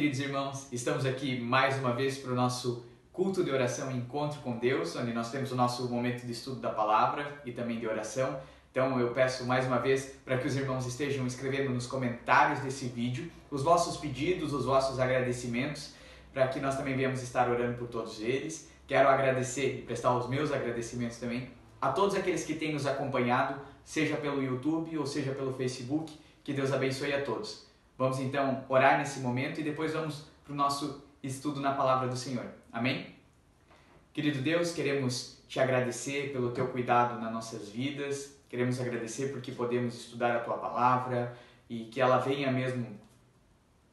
queridos irmãos, estamos aqui mais uma vez para o nosso culto de oração e encontro com Deus, onde nós temos o nosso momento de estudo da palavra e também de oração. Então eu peço mais uma vez para que os irmãos estejam escrevendo nos comentários desse vídeo os vossos pedidos, os vossos agradecimentos, para que nós também venhamos estar orando por todos eles. Quero agradecer e prestar os meus agradecimentos também a todos aqueles que têm nos acompanhado, seja pelo YouTube ou seja pelo Facebook. Que Deus abençoe a todos. Vamos então orar nesse momento e depois vamos para o nosso estudo na palavra do Senhor. Amém? Querido Deus, queremos te agradecer pelo teu cuidado nas nossas vidas, queremos agradecer porque podemos estudar a tua palavra e que ela venha mesmo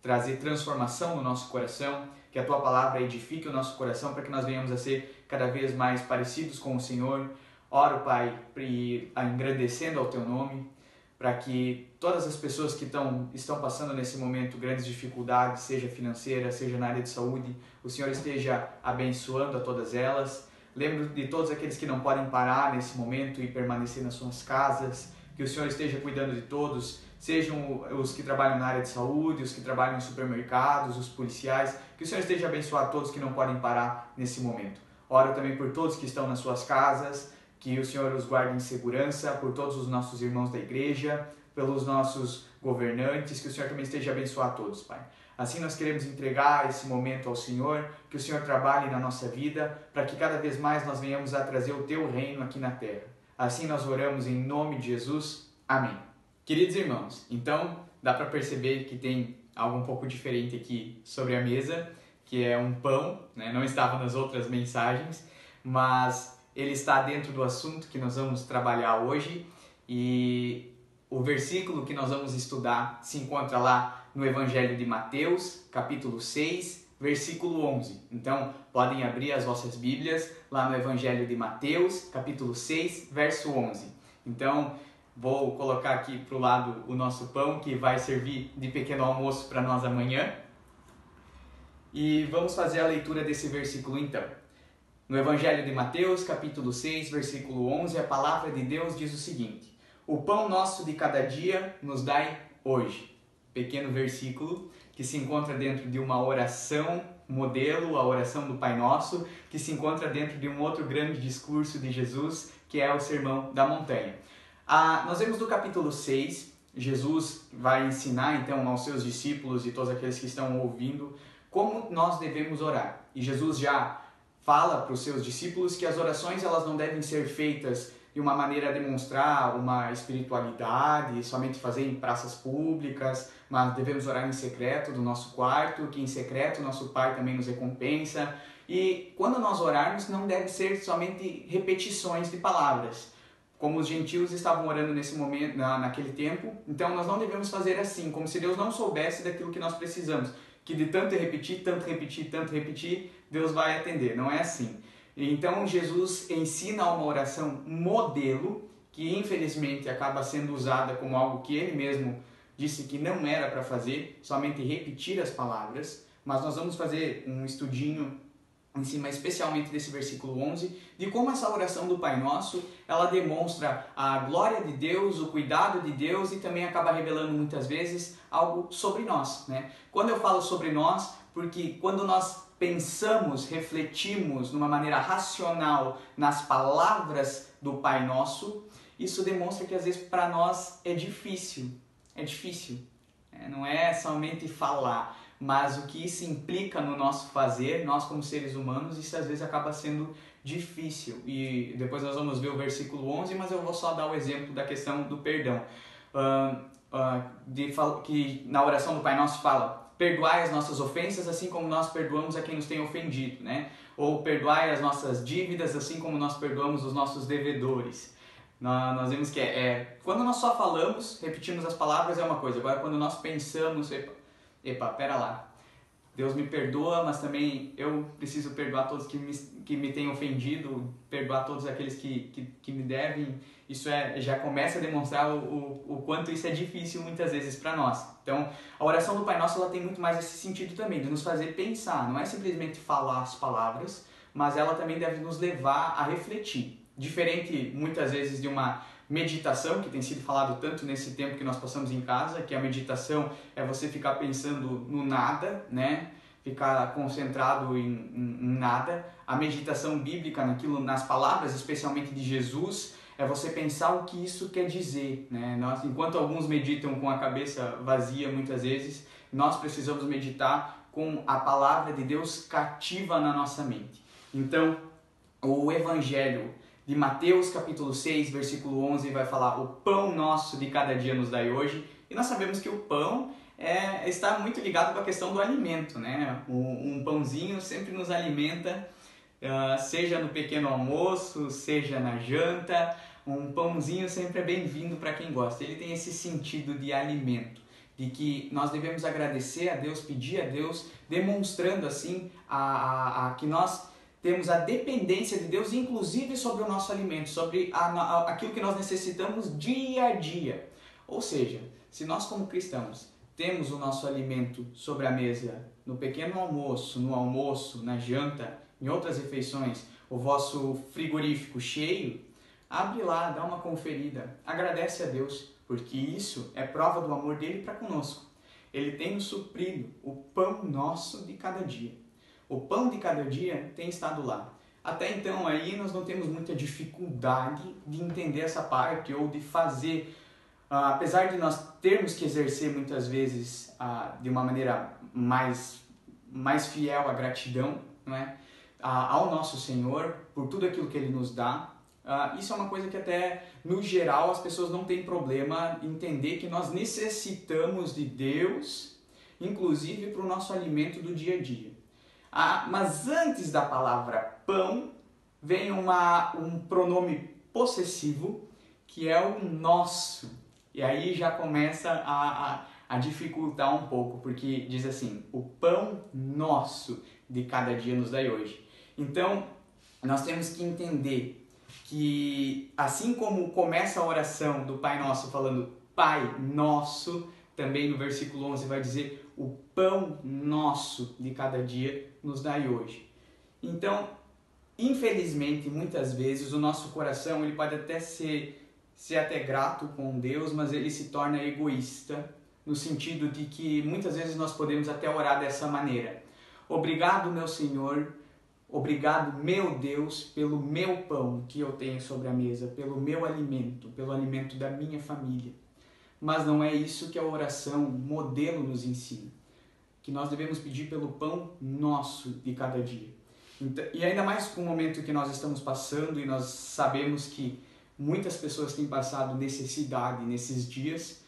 trazer transformação no nosso coração, que a tua palavra edifique o nosso coração para que nós venhamos a ser cada vez mais parecidos com o Senhor. Oro, Pai, engrandecendo ao teu nome, para que todas as pessoas que estão passando nesse momento grandes dificuldades, seja financeira, seja na área de saúde, o Senhor esteja abençoando a todas elas. Lembro de todos aqueles que não podem parar nesse momento e permanecer nas suas casas, que o Senhor esteja cuidando de todos, sejam os que trabalham na área de saúde, os que trabalham em supermercados, os policiais, que o Senhor esteja abençoando todos que não podem parar nesse momento. Oro também por todos que estão nas suas casas, que o Senhor os guarde em segurança, por todos os nossos irmãos da igreja, pelos nossos governantes, que o Senhor também esteja abençoando a todos, Pai. Assim nós queremos entregar esse momento ao Senhor, que o Senhor trabalhe na nossa vida, para que cada vez mais nós venhamos a trazer o Teu reino aqui na terra. Assim nós oramos em nome de Jesus. Amém. Queridos irmãos, então dá para perceber que tem algo um pouco diferente aqui sobre a mesa, que é um pão, né? Não estava nas outras mensagens, mas ele está dentro do assunto que nós vamos trabalhar hoje, e o versículo que nós vamos estudar se encontra lá no Evangelho de Mateus, capítulo 6, versículo 11. Então, podem abrir as vossas Bíblias lá no Evangelho de Mateus, capítulo 6, verso 11. Então, vou colocar aqui para o lado o nosso pão, que vai servir de pequeno almoço para nós amanhã. E vamos fazer a leitura desse versículo então. No Evangelho de Mateus, capítulo 6, versículo 11, a palavra de Deus diz o seguinte: O pão nosso de cada dia nos dai hoje. Pequeno versículo que se encontra dentro de uma oração modelo, a oração do Pai Nosso, que se encontra dentro de um outro grande discurso de Jesus, que é o Sermão da Montanha. Nós vemos no capítulo 6, Jesus vai ensinar então aos seus discípulos e todos aqueles que estão ouvindo como nós devemos orar. E Jesus já fala para os seus discípulos que as orações elas não devem ser feitas de uma maneira a demonstrar uma espiritualidade, somente fazer em praças públicas, mas devemos orar em secreto do nosso quarto, que em secreto nosso Pai também nos recompensa. E quando nós orarmos, não deve ser somente repetições de palavras, como os gentios estavam orando nesse momento, naquele tempo. Então nós não devemos fazer assim, como se Deus não soubesse daquilo que nós precisamos, que de tanto repetir, tanto repetir, tanto repetir, Deus vai atender. Não é assim. Então Jesus ensina uma oração modelo, que infelizmente acaba sendo usada como algo que ele mesmo disse que não era para fazer, somente repetir as palavras. Mas nós vamos fazer um estudinho em cima especialmente desse versículo 11, de como essa oração do Pai Nosso, ela demonstra a glória de Deus, o cuidado de Deus e também acaba revelando muitas vezes algo sobre nós, né? Quando eu falo sobre nós, porque quando nós pensamos, refletimos de uma maneira racional nas palavras do Pai Nosso, isso demonstra que às vezes para nós é difícil, não é somente falar, mas o que isso implica no nosso fazer, nós como seres humanos, isso às vezes acaba sendo difícil. E depois nós vamos ver o versículo 11, mas eu vou só dar o exemplo da questão do perdão. Que na oração do Pai Nosso fala: perdoai as nossas ofensas assim como nós perdoamos a quem nos tem ofendido, né? Ou perdoai as nossas dívidas assim como nós perdoamos os nossos devedores. Nós vemos que quando nós só falamos, repetimos as palavras é uma coisa. Agora quando nós pensamos, pera lá, Deus me perdoa, mas também eu preciso perdoar todos que me têm ofendido, perdoar todos aqueles que me devem. Isso já começa a demonstrar o quanto isso é difícil muitas vezes para nós. Então, a oração do Pai Nosso ela tem muito mais esse sentido também, de nos fazer pensar. Não é simplesmente falar as palavras, mas ela também deve nos levar a refletir. Diferente, muitas vezes, de uma meditação, que tem sido falado tanto nesse tempo que nós passamos em casa, que a meditação é você ficar pensando no nada, né? Ficar concentrado em nada. A meditação bíblica, nas palavras, especialmente de Jesus, é você pensar o que isso quer dizer, né? Enquanto alguns meditam com a cabeça vazia muitas vezes, nós precisamos meditar com a palavra de Deus cativa na nossa mente. Então, o Evangelho de Mateus capítulo 6, versículo 11, vai falar: o pão nosso de cada dia nos dai hoje. E nós sabemos que o pão está muito ligado com a questão do alimento, né? Um pãozinho sempre nos alimenta, seja no pequeno almoço, seja na janta. Um pãozinho sempre é bem-vindo para quem gosta. Ele tem esse sentido de alimento, de que nós devemos agradecer a Deus, pedir a Deus, demonstrando assim que nós temos a dependência de Deus, inclusive sobre o nosso alimento, sobre aquilo que nós necessitamos dia a dia. Ou seja, se nós como cristãos temos o nosso alimento sobre a mesa, no pequeno almoço, no almoço, na janta, em outras refeições, o vosso frigorífico cheio, abre lá, dá uma conferida, agradece a Deus, porque isso é prova do amor dele para conosco. Ele tem nos suprido o pão nosso de cada dia. O pão de cada dia tem estado lá. Até então aí nós não temos muita dificuldade de entender essa parte ou de fazer, apesar de nós termos que exercer muitas vezes de uma maneira mais fiel a gratidão, não é? Ao nosso Senhor por tudo aquilo que Ele nos dá. Isso é uma coisa que até no geral as pessoas não têm problema em entender que nós necessitamos de Deus, inclusive para o nosso alimento do dia a dia. Mas antes da palavra pão, vem um pronome possessivo, que é o nosso. E aí já começa a dificultar um pouco, porque diz assim: o pão nosso de cada dia nos dai hoje. Então, nós temos que entender que assim como começa a oração do Pai Nosso falando Pai Nosso, também no versículo 11 vai dizer: o pão nosso de cada dia nos dai hoje. Então, infelizmente, muitas vezes o nosso coração ele pode até ser até grato com Deus, mas ele se torna egoísta, no sentido de que muitas vezes nós podemos até orar dessa maneira: obrigado, meu Senhor, obrigado, meu Deus, pelo meu pão que eu tenho sobre a mesa, pelo meu alimento, pelo alimento da minha família. Mas não é isso que a oração modelo nos ensina, que nós devemos pedir pelo pão nosso de cada dia. Então, e ainda mais com o momento que nós estamos passando, e nós sabemos que muitas pessoas têm passado necessidade nesses dias,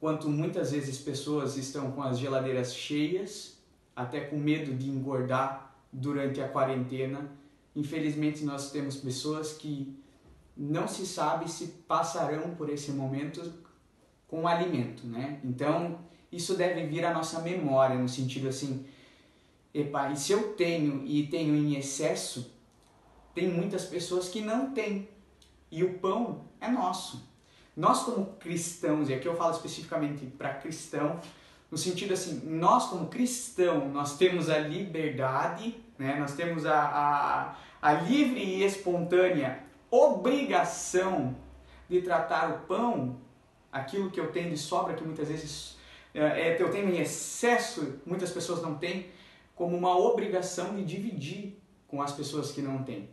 quanto muitas vezes pessoas estão com as geladeiras cheias, até com medo de engordar durante a quarentena. Infelizmente nós temos pessoas que não se sabe se passarão por esse momento com o alimento, né? Então isso deve vir à nossa memória, no sentido assim: epa, e se eu tenho e tenho em excesso, tem muitas pessoas que não têm, e o pão é nosso. Nós como cristãos, e aqui eu falo especificamente para cristão, no sentido assim, nós como cristão, nós temos a liberdade, né? Nós temos a livre e espontânea obrigação de tratar o pão, aquilo que eu tenho de sobra, que muitas vezes eu tenho em excesso, muitas pessoas não têm, como uma obrigação de dividir com as pessoas que não têm.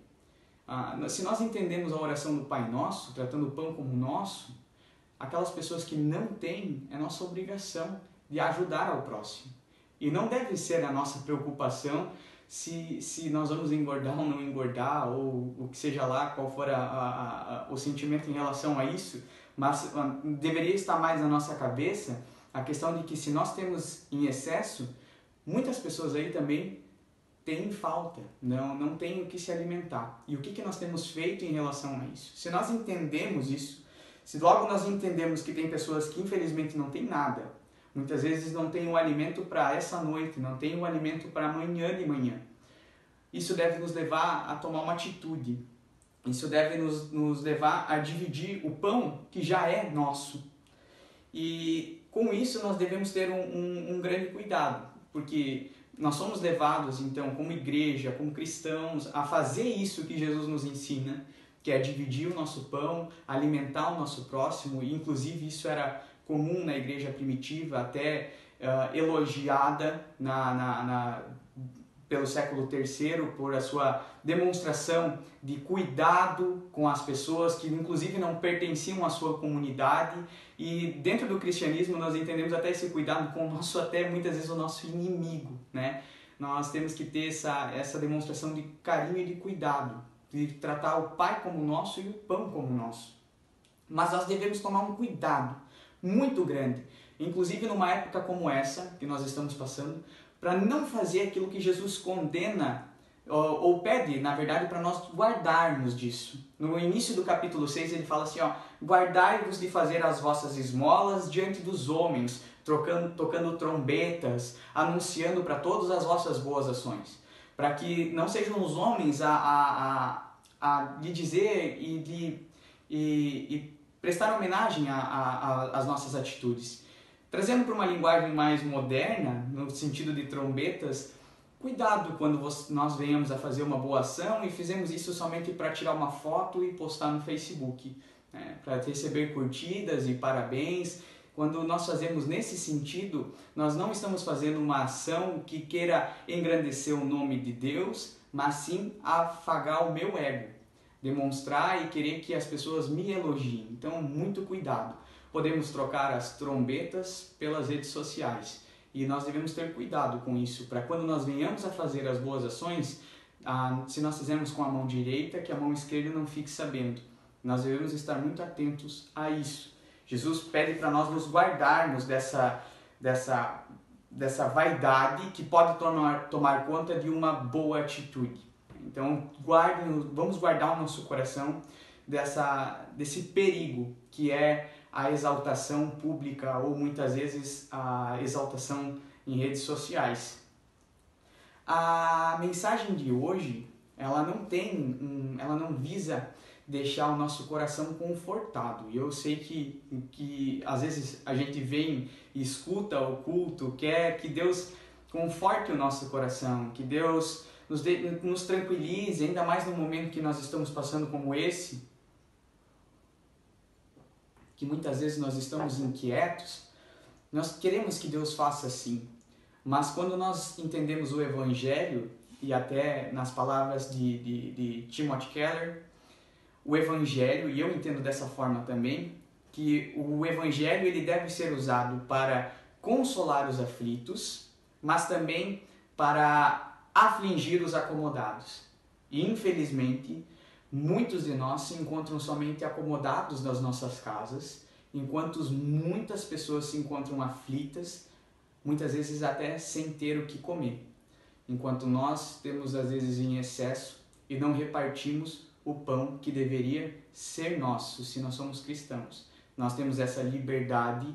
Se nós entendemos a oração do Pai Nosso, tratando o pão como nosso, aquelas pessoas que não têm, é nossa obrigação de ajudar ao próximo. E não deve ser a nossa preocupação se nós vamos engordar ou não engordar, ou o que seja lá, qual for o sentimento em relação a isso, mas deveria estar mais na nossa cabeça a questão de que se nós temos em excesso, muitas pessoas aí também têm falta, não têm o que se alimentar. E o que nós temos feito em relação a isso? Se nós entendemos isso, se logo nós entendemos que tem pessoas que infelizmente não têm nada, muitas vezes não tem o alimento para essa noite, não tem o alimento para amanhã de manhã, isso deve nos levar a tomar uma atitude. Isso deve nos levar a dividir o pão que já é nosso. E com isso nós devemos ter um grande cuidado, porque nós somos levados então como igreja, como cristãos, a fazer isso que Jesus nos ensina, que é dividir o nosso pão, alimentar o nosso próximo, e inclusive isso era comum na igreja primitiva, até elogiada pelo século III por a sua demonstração de cuidado com as pessoas que inclusive não pertenciam à sua comunidade. E dentro do cristianismo nós entendemos até esse cuidado com o nosso, até muitas vezes o nosso inimigo, né? Nós temos que ter essa demonstração de carinho e de cuidado, de tratar o Pai como nosso e o pão como nosso. Mas nós devemos tomar um cuidado muito grande, inclusive numa época como essa que nós estamos passando, para não fazer aquilo que Jesus condena ou pede, na verdade, para nós guardarmos disso. No início do capítulo 6 ele fala assim, guardai-vos de fazer as vossas esmolas diante dos homens, tocando trombetas, anunciando para todas as vossas boas ações, para que não sejam os homens a lhe dizer e prestar homenagem às nossas atitudes. Trazendo para uma linguagem mais moderna, no sentido de trombetas, cuidado quando nós venhamos a fazer uma boa ação e fizemos isso somente para tirar uma foto e postar no Facebook, né? Para receber curtidas e parabéns. Quando nós fazemos nesse sentido, nós não estamos fazendo uma ação que queira engrandecer o nome de Deus, mas sim afagar o meu ego, demonstrar e querer que as pessoas me elogiem. Então, muito cuidado. Podemos trocar as trombetas pelas redes sociais e nós devemos ter cuidado com isso, para quando nós venhamos a fazer as boas ações, se nós fizermos com a mão direita, que a mão esquerda não fique sabendo. Nós devemos estar muito atentos a isso. Jesus pede para nós nos guardarmos dessa vaidade que pode tomar conta de uma boa atitude. Então, vamos guardar o nosso coração desse perigo que é a exaltação pública ou muitas vezes a exaltação em redes sociais. A mensagem de hoje, ela não visa deixar o nosso coração confortado. E eu sei que às vezes a gente vem e escuta o culto, quer que Deus conforte o nosso coração, que Deus nos tranquilize, ainda mais no momento que nós estamos passando como esse, que muitas vezes nós estamos inquietos. Nós queremos que Deus faça assim, mas quando nós entendemos o Evangelho, e até nas palavras de Timothy Keller, o Evangelho, e eu entendo dessa forma também, que o Evangelho ele deve ser usado para consolar os aflitos, mas também para afligir os acomodados. E infelizmente, muitos de nós se encontram somente acomodados nas nossas casas, enquanto muitas pessoas se encontram aflitas, muitas vezes até sem ter o que comer. Enquanto nós temos às vezes em excesso e não repartimos o pão que deveria ser nosso se nós somos cristãos. Nós temos essa liberdade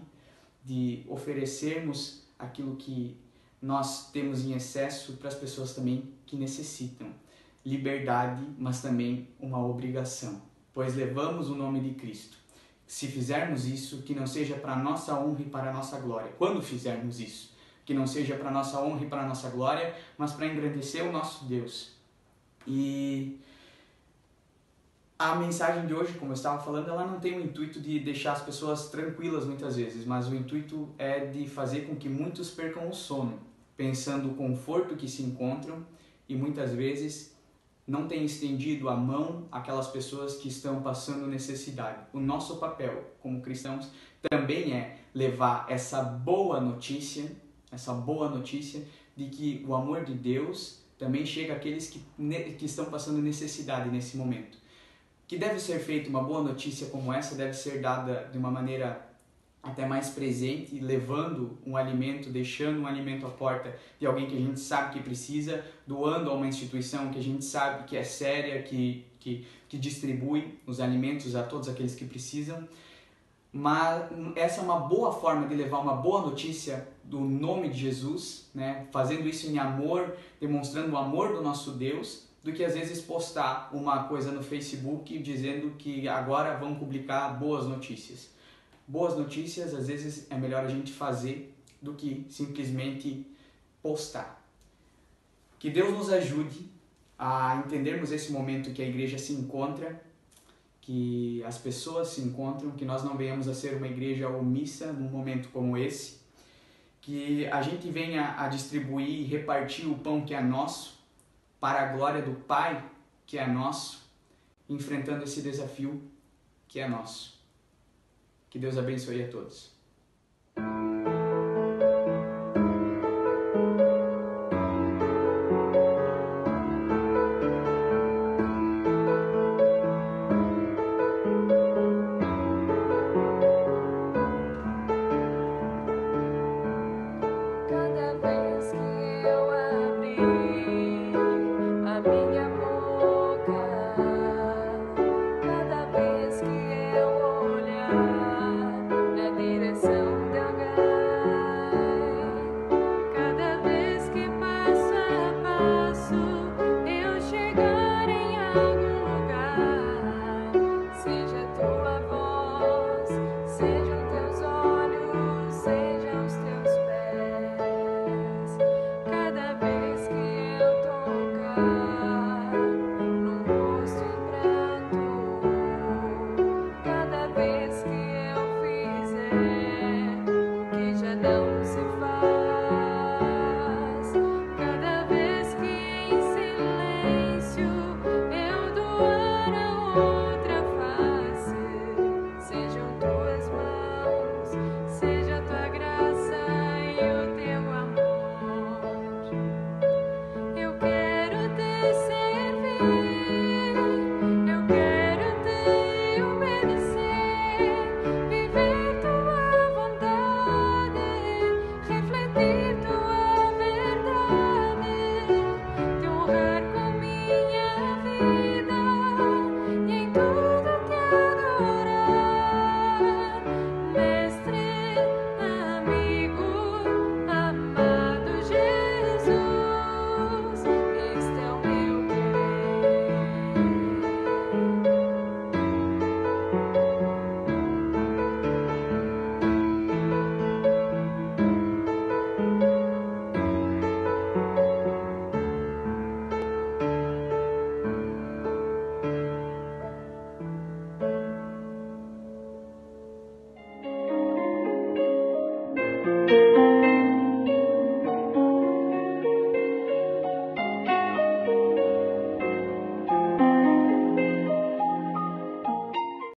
de oferecermos aquilo que nós temos em excesso para as pessoas também que necessitam. Liberdade, mas também uma obrigação, pois levamos o nome de Cristo. Se fizermos isso, que não seja para a nossa honra e para a nossa glória. Quando fizermos isso, que não seja para a nossa honra e para a nossa glória, mas para engrandecer o nosso Deus. E a mensagem de hoje, como eu estava falando, ela não tem o intuito de deixar as pessoas tranquilas muitas vezes, mas o intuito é de fazer com que muitos percam o sono, pensando o conforto que se encontram e muitas vezes não tem estendido a mão àquelas pessoas que estão passando necessidade. O nosso papel como cristãos também é levar essa boa notícia de que o amor de Deus também chega àqueles que estão passando necessidade nesse momento. Que deve ser feita uma boa notícia como essa, deve ser dada de uma maneira até mais presente, levando um alimento, deixando um alimento à porta de alguém que a gente sabe que precisa, doando a uma instituição que a gente sabe que é séria, que distribui os alimentos a todos aqueles que precisam. Mas essa é uma boa forma de levar uma boa notícia do nome de Jesus, né? Fazendo isso em amor, demonstrando o amor do nosso Deus, do que às vezes postar uma coisa no Facebook dizendo que agora vão publicar boas notícias. Boas notícias, às vezes, é melhor a gente fazer do que simplesmente postar. Que Deus nos ajude a entendermos esse momento que a igreja se encontra, que as pessoas se encontram, que nós não venhamos a ser uma igreja omissa num momento como esse, que a gente venha a distribuir e repartir o pão que é nosso, para a glória do Pai que é nosso, enfrentando esse desafio que é nosso. Que Deus abençoe a todos.